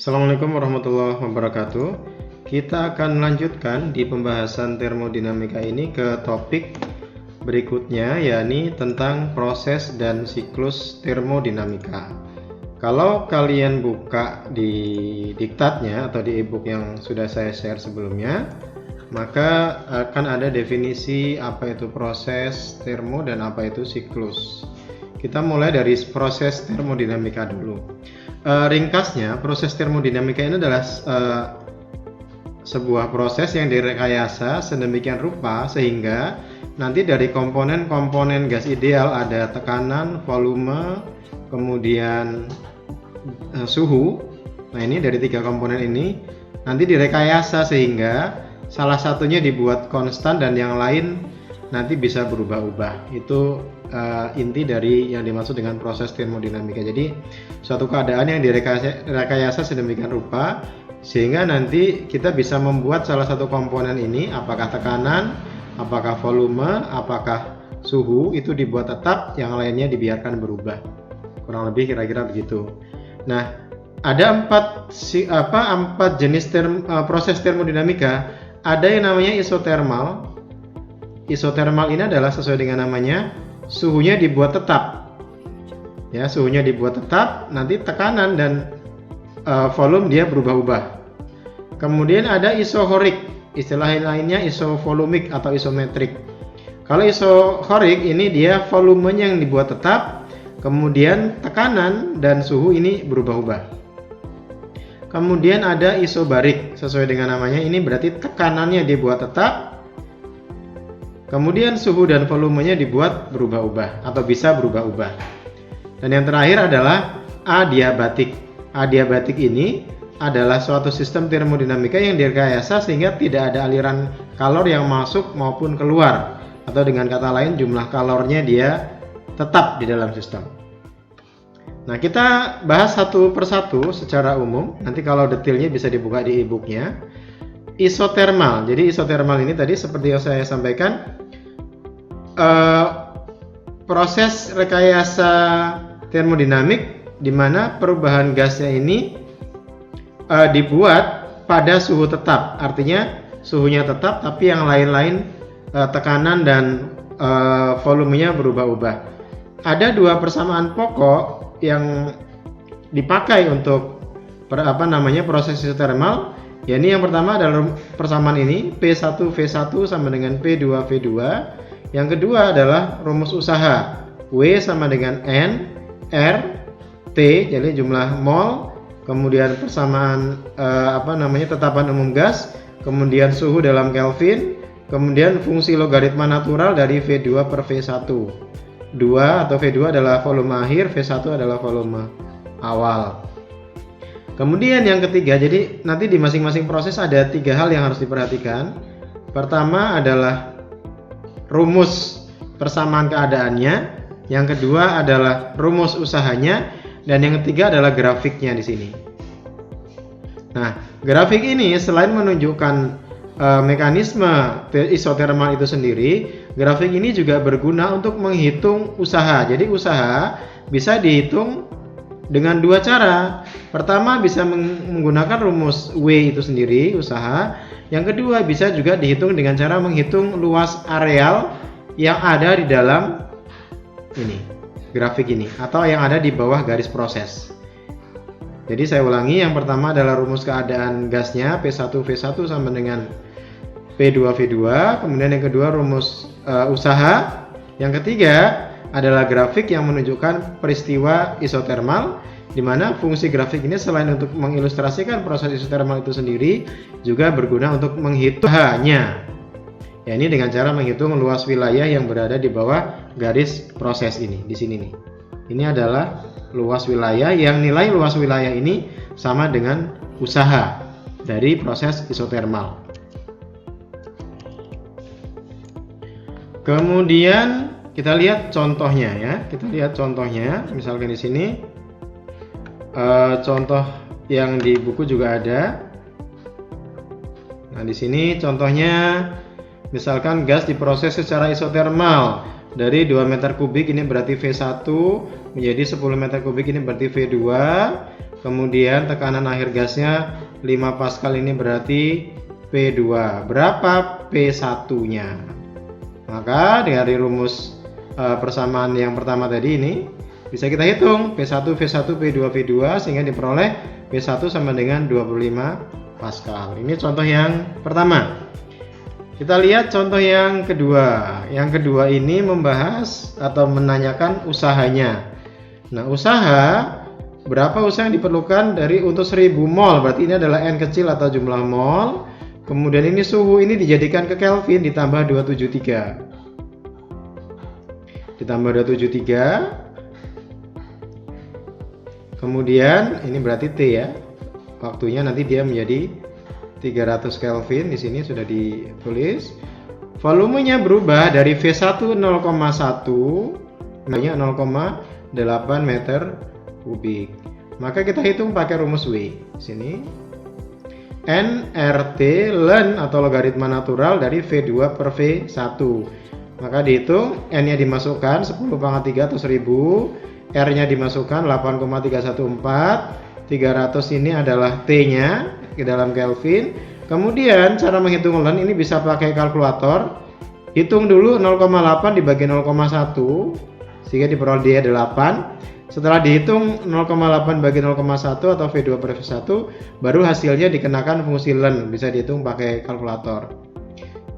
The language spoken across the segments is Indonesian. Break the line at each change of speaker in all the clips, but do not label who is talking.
Assalamualaikum warahmatullahi wabarakatuh. Kita akan melanjutkan di pembahasan termodinamika ini ke topik berikutnya, yakni tentang proses dan siklus termodinamika. Kalau kalian buka di diktatnya atau di e-book yang sudah saya share sebelumnya, maka akan ada definisi apa itu proses termo dan apa itu siklus. Kita mulai dari proses termodinamika dulu. Ringkasnya, proses termodinamika ini adalah sebuah proses yang direkayasa sedemikian rupa sehingga nanti dari komponen-komponen gas ideal ada tekanan, volume, kemudian suhu. Nah, ini dari tiga komponen ini nanti direkayasa sehingga salah satunya dibuat konstan dan yang lain nanti bisa berubah-ubah. Itu inti dari yang dimaksud dengan proses termodinamika. Jadi suatu keadaan yang direkayasa sedemikian rupa sehingga nanti kita bisa membuat salah satu komponen ini, apakah tekanan, apakah volume, apakah suhu, itu dibuat tetap, yang lainnya dibiarkan berubah. Kurang lebih kira-kira begitu. Nah, ada empat jenis proses termodinamika. Ada yang namanya isotermal. Isotermal ini adalah sesuai dengan namanya, suhunya dibuat tetap. Ya, suhunya dibuat tetap, nanti tekanan dan volume dia berubah-ubah. Kemudian ada isohorik, istilah lainnya isovolumik atau isometrik. Kalau isohorik ini dia volumenya yang dibuat tetap, kemudian tekanan dan suhu ini berubah-ubah. Kemudian ada isobarik, sesuai dengan namanya, ini berarti tekanannya dibuat tetap, kemudian suhu dan volumenya dibuat berubah-ubah atau bisa berubah-ubah. Dan yang terakhir adalah adiabatik. Adiabatik ini adalah suatu sistem termodinamika yang direkayasa sehingga tidak ada aliran kalor yang masuk maupun keluar, atau dengan kata lain jumlah kalornya dia tetap di dalam sistem. Nah, kita bahas satu persatu secara umum. Nanti kalau detailnya bisa dibuka di e-booknya. Isotermal. Jadi isotermal ini tadi seperti yang saya sampaikan, proses rekayasa termodinamik di mana perubahan gasnya ini dibuat pada suhu tetap. Artinya suhunya tetap tapi yang lain-lain tekanan dan volumenya berubah-ubah. Ada dua persamaan pokok yang dipakai untuk proses isotermal. Ya, ini yang pertama adalah persamaan ini, P1V1 sama dengan P2V2. Yang kedua adalah rumus usaha, W sama dengan N, R, T, jadi jumlah mol, kemudian persamaan tetapan umum gas, kemudian suhu dalam Kelvin, kemudian fungsi logaritma natural dari V2 per V1. 2 atau V2 adalah volume akhir, V1 adalah volume awal. Kemudian yang ketiga, jadi nanti di masing-masing proses ada tiga hal yang harus diperhatikan. Pertama adalah rumus persamaan keadaannya, yang kedua adalah rumus usahanya, dan yang ketiga adalah grafiknya di sini. Nah, grafik ini selain menunjukkan mekanisme isotermal itu sendiri, grafik ini juga berguna untuk menghitung usaha. Jadi usaha bisa dihitung dengan dua cara. Pertama bisa menggunakan rumus W itu sendiri, usaha. Yang kedua bisa juga dihitung dengan cara menghitung luas areal yang ada di dalam ini, grafik ini, atau yang ada di bawah garis proses. Jadi saya ulangi, yang pertama adalah rumus keadaan gasnya, P1V1 sama dengan P2V2. Kemudian yang kedua rumus usaha. Yang ketiga adalah grafik yang menunjukkan peristiwa isotermal, di mana fungsi grafik ini selain untuk mengilustrasikan proses isotermal itu sendiri, juga berguna untuk menghitungnya. Ya, ini dengan cara menghitung luas wilayah yang berada di bawah garis proses ini, di sini nih. Ini adalah luas wilayah yang nilai luas wilayah ini sama dengan usaha dari proses isotermal. Kemudian kita lihat contohnya ya. Kita lihat contohnya, misalkan di sini contoh yang di buku juga ada. Nah, di sini contohnya misalkan gas diproses secara isotermal dari 2 meter kubik, ini berarti V1, menjadi 10 meter kubik, ini berarti V2. kemudian tekanan akhir gasnya 5 Pascal, ini berarti P2. Berapa P1-nya? Maka dari rumus persamaan yang pertama tadi ini bisa kita hitung P1 V1 P2 V2 sehingga diperoleh P1 sama dengan 25 Pascal. Ini contoh yang pertama. Kita lihat contoh yang kedua. Yang kedua ini membahas atau menanyakan usahanya. Nah, usaha, berapa usaha yang diperlukan untuk 1000 mol, berarti ini adalah N kecil atau jumlah mol. Kemudian ini suhu ini dijadikan ke Kelvin ditambah 273. Ditambah 273. Kemudian ini berarti T ya. Waktunya nanti dia menjadi 300 Kelvin, di sini sudah ditulis. Volumenya berubah dari V1 0,1 namanya 0,8 meter kubik. Maka kita hitung pakai rumus W. Sini nRT ln atau logaritma natural dari V2 per V1. Maka dihitung, N-nya dimasukkan 10 pangkat 3 atau 1000, R-nya dimasukkan 8,314, 300 ini adalah T-nya ke dalam Kelvin. Kemudian cara menghitung ln ini bisa pakai kalkulator. Hitung dulu 0,8 dibagi 0,1 sehingga diperoleh dia 8. Setelah dihitung 0,8 bagi 0,1 atau V2 per V1, baru hasilnya dikenakan fungsi ln, bisa dihitung pakai kalkulator.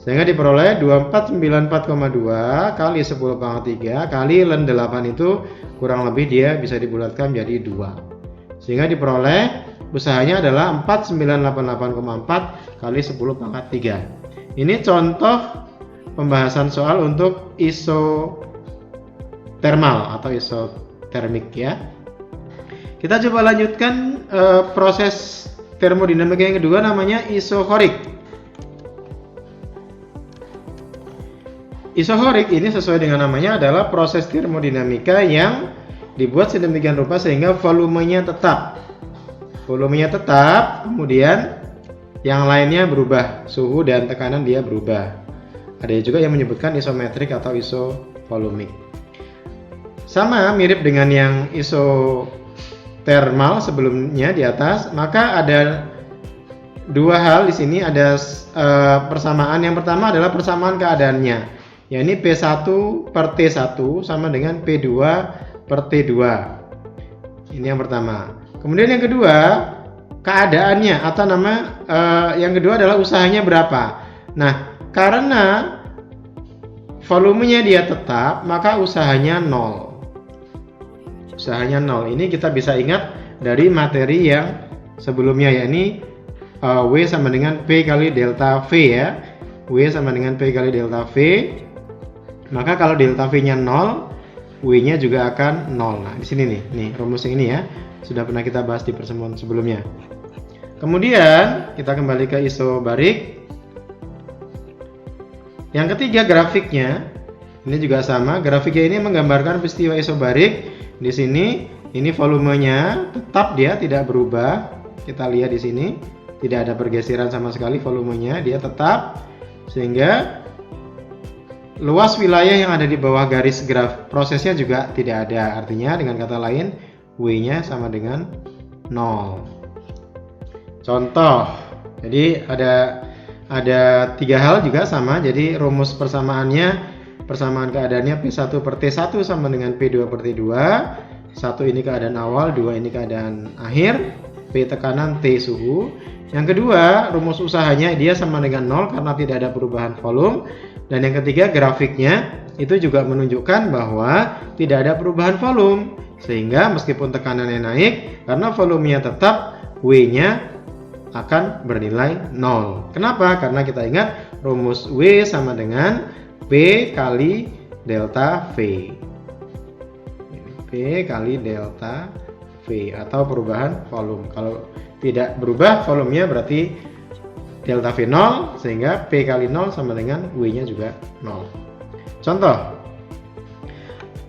Sehingga diperoleh 2494,2 kali 10 pangkat 3 kali ln 8 itu kurang lebih dia bisa dibulatkan menjadi 2. Sehingga diperoleh usahanya adalah 4988,4 kali 10 pangkat 3. Ini contoh pembahasan soal untuk isotermal atau isotermik ya. Kita coba lanjutkan proses termodinamika yang kedua, namanya isohorik. Isohorik ini sesuai dengan namanya adalah proses termodinamika yang dibuat sedemikian rupa sehingga volumenya tetap. Volumenya tetap, kemudian yang lainnya berubah, suhu dan tekanan dia berubah. Ada juga yang menyebutkan isometrik atau isovolumik. Sama mirip dengan yang isotermal sebelumnya di atas, maka ada dua hal di sini, ada persamaan. Yang pertama adalah persamaan keadaannya, yakni P1 per T1 sama dengan P2 per T2. Ini yang pertama. Kemudian yang kedua, keadaannya atau yang kedua adalah usahanya berapa. Nah, karena volumenya dia tetap, maka usahanya 0. Usahanya 0. Ini kita bisa ingat dari materi yang sebelumnya, yakni W sama dengan P kali delta V ya. W sama dengan P kali delta V. Maka kalau delta V-nya 0, W-nya juga akan 0. Nah, di sini nih rumus yang ini ya. Sudah pernah kita bahas di pertemuan sebelumnya. Kemudian kita kembali ke isobarik. Yang ketiga, grafiknya. Ini juga sama. Grafiknya ini menggambarkan peristiwa isobarik. Di sini ini volumenya tetap, dia tidak berubah. Kita lihat di sini tidak ada pergeseran sama sekali, volumenya dia tetap. Sehingga luas wilayah yang ada di bawah garis graf prosesnya juga tidak ada. Artinya dengan kata lain W-nya sama dengan 0. Contoh, jadi ada tiga hal juga sama. Jadi rumus persamaannya, persamaan keadaannya P1 per T1 sama dengan P2 per T2. 1 ini keadaan awal, 2 ini keadaan akhir, P tekanan, T suhu. Yang kedua, rumus usahanya dia sama dengan 0 karena tidak ada perubahan volume. Dan yang ketiga, grafiknya itu juga menunjukkan bahwa tidak ada perubahan volume. Sehingga meskipun tekanannya naik, karena volumenya tetap, W-nya akan bernilai 0. Kenapa? Karena kita ingat rumus W sama dengan P kali delta V. P kali delta V atau perubahan volume. Kalau tidak berubah volumenya berarti delta V 0, sehingga P kali 0 sama dengan W-nya juga 0. Contoh.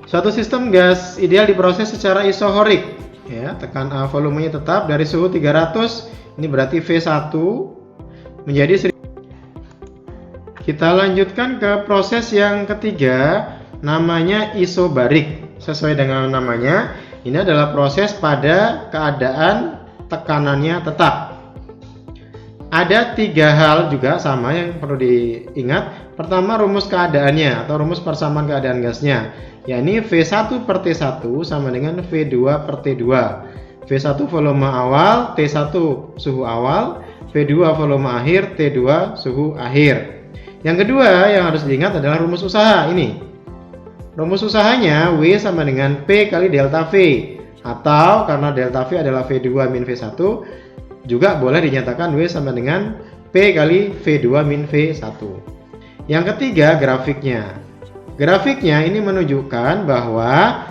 Suatu sistem gas ideal diproses secara isohorik ya, volumenya tetap dari suhu 300, ini berarti V1 menjadi 1000. Kita lanjutkan ke proses yang ketiga, namanya isobarik. Sesuai dengan namanya, Ini adalah proses pada keadaan tekanannya tetap. Ada 3 hal juga sama yang perlu diingat. Pertama, rumus keadaannya atau rumus persamaan keadaan gasnya, yakni V1 per T1 sama dengan V2 per T2. V1 volume awal, T1 suhu awal, V2 volume akhir, T2 suhu akhir. Yang kedua yang harus diingat adalah rumus usaha ini. Rumus usahanya W sama dengan P kali delta V, atau karena delta V adalah V2 min V1, juga boleh dinyatakan W sama dengan P kali V2 min V1. Yang ketiga, grafiknya. Grafiknya ini menunjukkan bahwa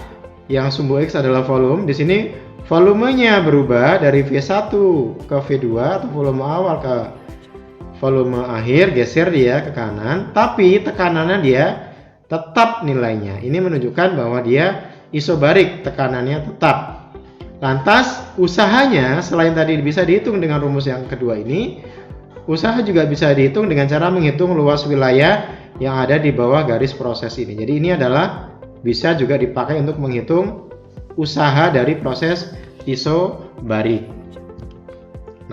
yang sumbu X adalah volume. Di sini volumenya berubah dari V1 ke V2 atau volume awal ke volume akhir, geser dia ke kanan, tapi tekanannya dia tetap nilainya. Ini menunjukkan bahwa dia isobarik, tekanannya tetap. Lantas usahanya selain tadi bisa dihitung dengan rumus yang kedua ini, usaha juga bisa dihitung dengan cara menghitung luas wilayah yang ada di bawah garis proses ini. Jadi ini adalah bisa juga dipakai untuk menghitung usaha dari proses isobarik.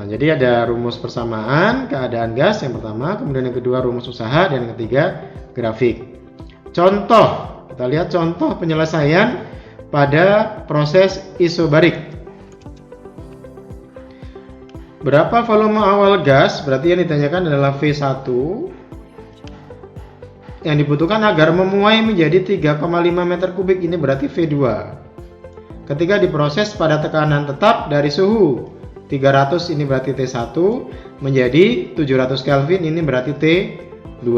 Nah, jadi ada rumus persamaan keadaan gas yang pertama, kemudian yang kedua rumus usaha, dan yang ketiga grafik. Contoh, kita lihat contoh penyelesaian pada proses isobarik. Berapa volume awal gas? Berarti yang ditanyakan adalah V1 yang dibutuhkan agar memuai menjadi 3,5 meter kubik, ini berarti V2. Ketika diproses pada tekanan tetap dari suhu 300, ini berarti T1, menjadi 700 Kelvin, ini berarti T2.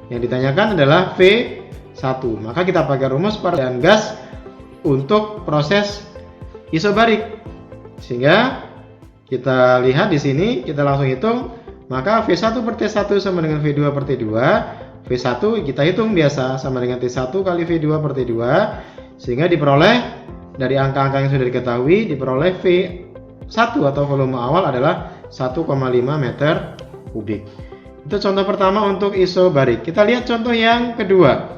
Yang ditanyakan adalah V1. Maka kita pakai rumus keadaan gas untuk proses isobarik. Sehingga kita lihat di sini, kita langsung hitung, maka V1 per T1 sama dengan V2 per T2. V1 kita hitung biasa sama dengan T1 kali V2 per T2, sehingga diperoleh dari angka-angka yang sudah diketahui, diperoleh V1 atau volume awal adalah 1,5 meter kubik. Itu contoh pertama untuk isobarik. Kita lihat contoh yang kedua.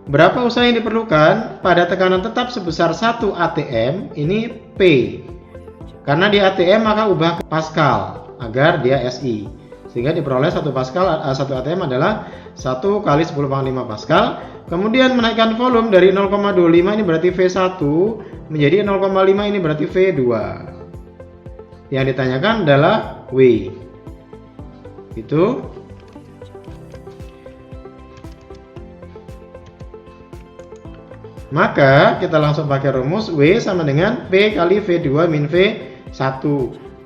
Berapa usaha yang diperlukan pada tekanan tetap sebesar 1 atm, ini P. Karena di atm maka ubah ke Pascal agar dia SI. Sehingga diperoleh 1 atm adalah 1 kali 10⁵ Pascal. Kemudian menaikkan volume dari 0,25, ini berarti V1, menjadi 0,5, ini berarti V2. Yang ditanyakan adalah W. Itu. Maka kita langsung pakai rumus W sama dengan P kali V2 min V1.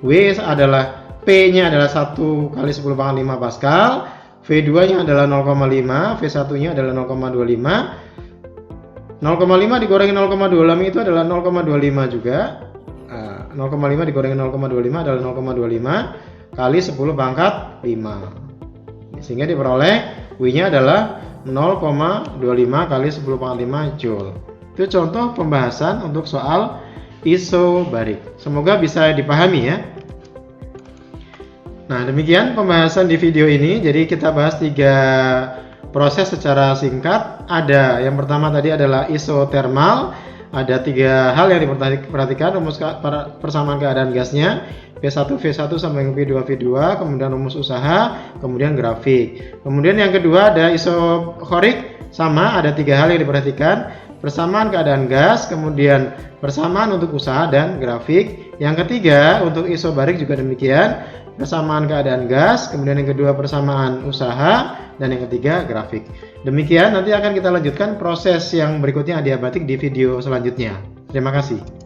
W adalah P-nya adalah 1 kali 10⁵ Pascal, V2-nya adalah 0,5, V1-nya adalah 0,25. 0,5 dikurangi 0,25 itu adalah 0,25 juga. 0,5 dikurangi 0,25 adalah 0,25 kali 10⁵. Sehingga diperoleh W-nya adalah 0,25 kali 10⁵ Joule. Itu contoh pembahasan untuk soal isobarik. Semoga bisa dipahami ya. Nah, demikian pembahasan di video ini. Jadi kita bahas 3 proses secara singkat. Ada yang pertama tadi adalah isotermal. Ada 3 hal yang diperhatikan, rumus persamaan keadaan gasnya, V1 sama dengan V2, kemudian rumus usaha, kemudian grafik. Kemudian yang kedua ada isokorik, sama ada 3 hal yang diperhatikan, persamaan keadaan gas, kemudian persamaan untuk usaha dan grafik. Yang ketiga untuk isobarik juga demikian, persamaan keadaan gas, kemudian yang kedua persamaan usaha, dan yang ketiga grafik. Demikian, nanti akan kita lanjutkan proses yang berikutnya adiabatik di video selanjutnya. Terima kasih.